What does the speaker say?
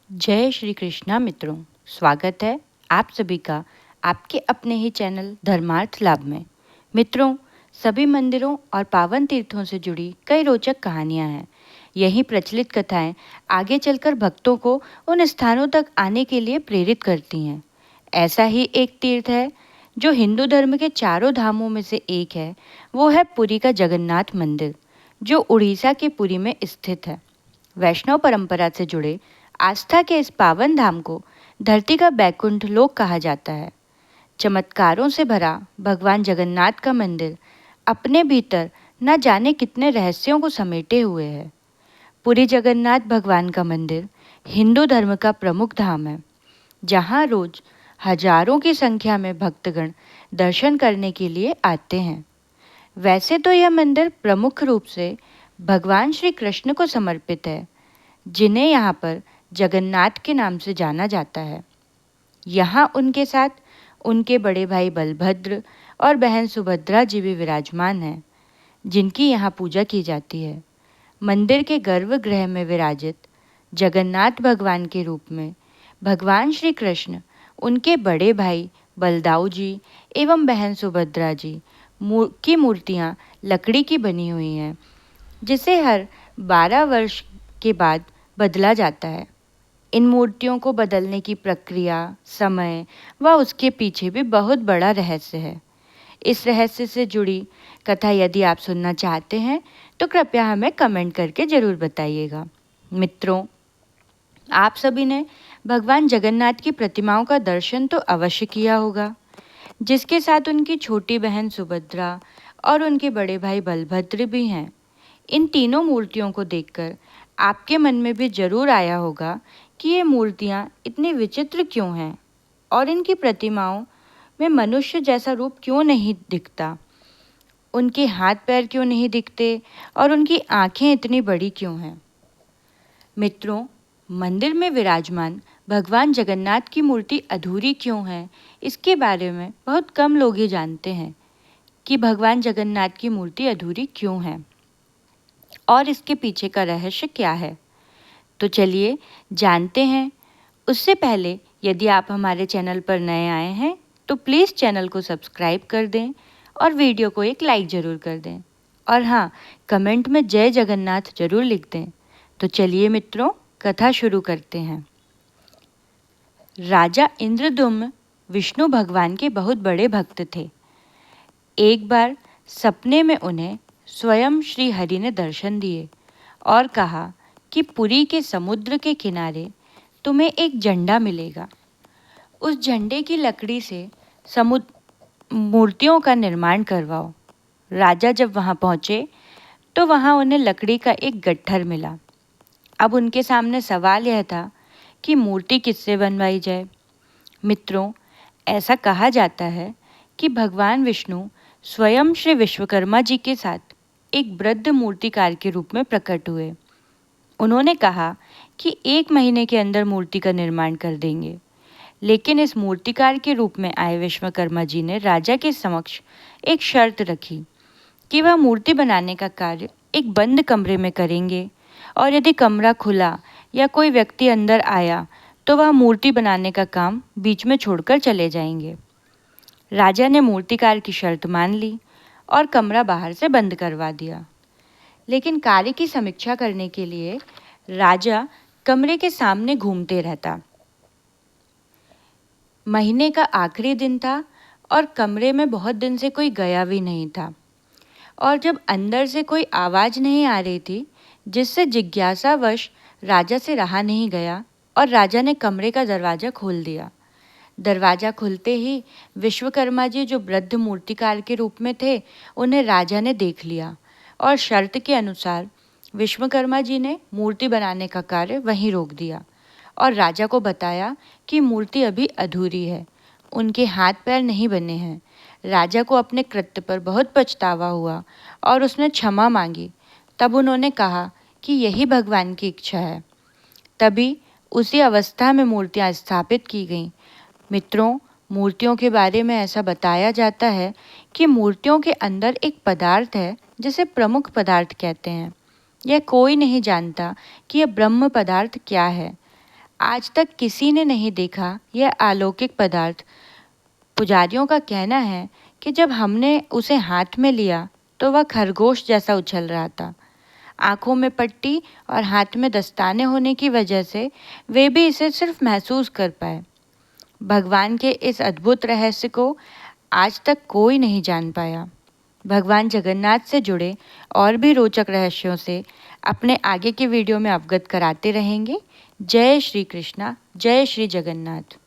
जय श्री कृष्णा मित्रों, स्वागत है आप सभी का आपके अपने ही चैनल धर्मार्थ लाभ में। मित्रों, सभी मंदिरों और पावन तीर्थों से जुड़ी कई रोचक कहानियां हैं। यही प्रचलित कथाएं आगे चलकर भक्तों को उन स्थानों तक आने के लिए प्रेरित करती हैं। ऐसा ही एक तीर्थ है जो हिंदू धर्म के चारों धामों में से एक है। वो है पुरी का जगन्नाथ मंदिर, जो उड़ीसा के पुरी में स्थित है। वैष्णव परंपरा से जुड़े आस्था के इस पावन धाम को धरती का बैकुंठ लोक कहा जाता है। चमत्कारों से भरा भगवान जगन्नाथ का मंदिर अपने भीतर न जाने कितने रहस्यों को समेटे हुए है। पुरी जगन्नाथ भगवान का मंदिर हिंदू धर्म का प्रमुख धाम है, जहाँ रोज हजारों की संख्या में भक्तगण दर्शन करने के लिए आते हैं। वैसे तो यह मंदिर प्रमुख रूप से भगवान श्री कृष्ण को समर्पित है, जिन्हें यहाँ पर जगन्नाथ के नाम से जाना जाता है। यहाँ उनके साथ उनके बड़े भाई बलभद्र और बहन सुभद्रा जी भी विराजमान हैं, जिनकी यहाँ पूजा की जाती है। मंदिर के गर्भगृह में विराजित जगन्नाथ भगवान के रूप में भगवान श्री कृष्ण, उनके बड़े भाई बलदाऊ जी एवं बहन सुभद्रा जी की मूर्तियाँ लकड़ी की बनी हुई हैं, जिसे हर 12 वर्ष के बाद बदला जाता है। इन मूर्तियों को बदलने की प्रक्रिया, समय व उसके पीछे भी बहुत बड़ा रहस्य है। इस रहस्य से जुड़ी कथा यदि आप सुनना चाहते हैं तो कृपया हमें कमेंट करके ज़रूर बताइएगा। मित्रों, आप सभी ने भगवान जगन्नाथ की प्रतिमाओं का दर्शन तो अवश्य किया होगा, जिसके साथ उनकी छोटी बहन सुभद्रा और उनके बड़े भाई बलभद्र भी हैं। इन तीनों मूर्तियों को देखकर आपके मन में भी जरूर आया होगा कि ये मूर्तियाँ इतनी विचित्र क्यों हैं और इनकी प्रतिमाओं में मनुष्य जैसा रूप क्यों नहीं दिखता, उनके हाथ पैर क्यों नहीं दिखते और उनकी आँखें इतनी बड़ी क्यों हैं। मित्रों, मंदिर में विराजमान भगवान जगन्नाथ की मूर्ति अधूरी क्यों है, इसके बारे में बहुत कम लोग ही जानते हैं कि भगवान जगन्नाथ की मूर्ति अधूरी क्यों है और इसके पीछे का रहस्य क्या है। तो चलिए जानते हैं। उससे पहले यदि आप हमारे चैनल पर नए आए हैं तो प्लीज़ चैनल को सब्सक्राइब कर दें और वीडियो को एक लाइक ज़रूर कर दें, और हाँ, कमेंट में जय जगन्नाथ ज़रूर लिख दें। तो चलिए मित्रों, कथा शुरू करते हैं। राजा इंद्रद्युम्न विष्णु भगवान के बहुत बड़े भक्त थे। एक बार सपने में उन्हें स्वयं श्री हरि ने दर्शन दिए और कहा कि पुरी के समुद्र के किनारे तुम्हें एक झंडा मिलेगा। उस झंडे की लकड़ी से मूर्तियों का निर्माण करवाओ। राजा जब वहाँ पहुँचे तो वहाँ उन्हें लकड़ी का एक गट्ठर मिला। अब उनके सामने सवाल यह था कि मूर्ति किससे बनवाई जाए। मित्रों, ऐसा कहा जाता है कि भगवान विष्णु स्वयं श्री विश्वकर्मा जी के साथ एक वृद्ध मूर्तिकार के रूप में प्रकट हुए। उन्होंने कहा कि 1 महीने के अंदर मूर्ति का निर्माण कर देंगे, लेकिन इस मूर्तिकार के रूप में आए विश्वकर्मा जी ने राजा के समक्ष एक शर्त रखी कि वह मूर्ति बनाने का कार्य एक बंद कमरे में करेंगे, और यदि कमरा खुला या कोई व्यक्ति अंदर आया तो वह मूर्ति बनाने का काम बीच में छोड़कर चले जाएंगे। राजा ने मूर्तिकार की शर्त मान ली और कमरा बाहर से बंद करवा दिया। लेकिन कार्य की समीक्षा करने के लिए राजा कमरे के सामने घूमते रहता। महीने का आखिरी दिन था और कमरे में बहुत दिन से कोई गया भी नहीं था, और जब अंदर से कोई आवाज़ नहीं आ रही थी, जिससे जिज्ञासावश राजा से रहा नहीं गया और राजा ने कमरे का दरवाज़ा खोल दिया। दरवाज़ा खुलते ही विश्वकर्मा जी, जो वृद्ध मूर्तिकार के रूप में थे, उन्हें राजा ने देख लिया और शर्त के अनुसार विश्वकर्मा जी ने मूर्ति बनाने का कार्य वहीं रोक दिया और राजा को बताया कि मूर्ति अभी अधूरी है, उनके हाथ पैर नहीं बने हैं। राजा को अपने कृत्य पर बहुत पछतावा हुआ और उसने क्षमा मांगी। तब उन्होंने कहा कि यही भगवान की इच्छा है। तभी उसी अवस्था में मूर्तियाँ स्थापित की गईं। मित्रों, मूर्तियों के बारे में ऐसा बताया जाता है कि मूर्तियों के अंदर एक पदार्थ है जिसे प्रमुख पदार्थ कहते हैं। यह कोई नहीं जानता कि यह ब्रह्म पदार्थ क्या है। आज तक किसी ने नहीं देखा यह अलौकिक पदार्थ। पुजारियों का कहना है कि जब हमने उसे हाथ में लिया तो वह खरगोश जैसा उछल रहा था। आंखों में पट्टी और हाथ में दस्ताने होने की वजह से वे भी इसे सिर्फ महसूस कर पाए। भगवान के इस अद्भुत रहस्य को आज तक कोई नहीं जान पाया। भगवान जगन्नाथ से जुड़े और भी रोचक रहस्यों से अपने आगे के वीडियो में अवगत कराते रहेंगे। जय श्री कृष्णा, जय श्री जगन्नाथ।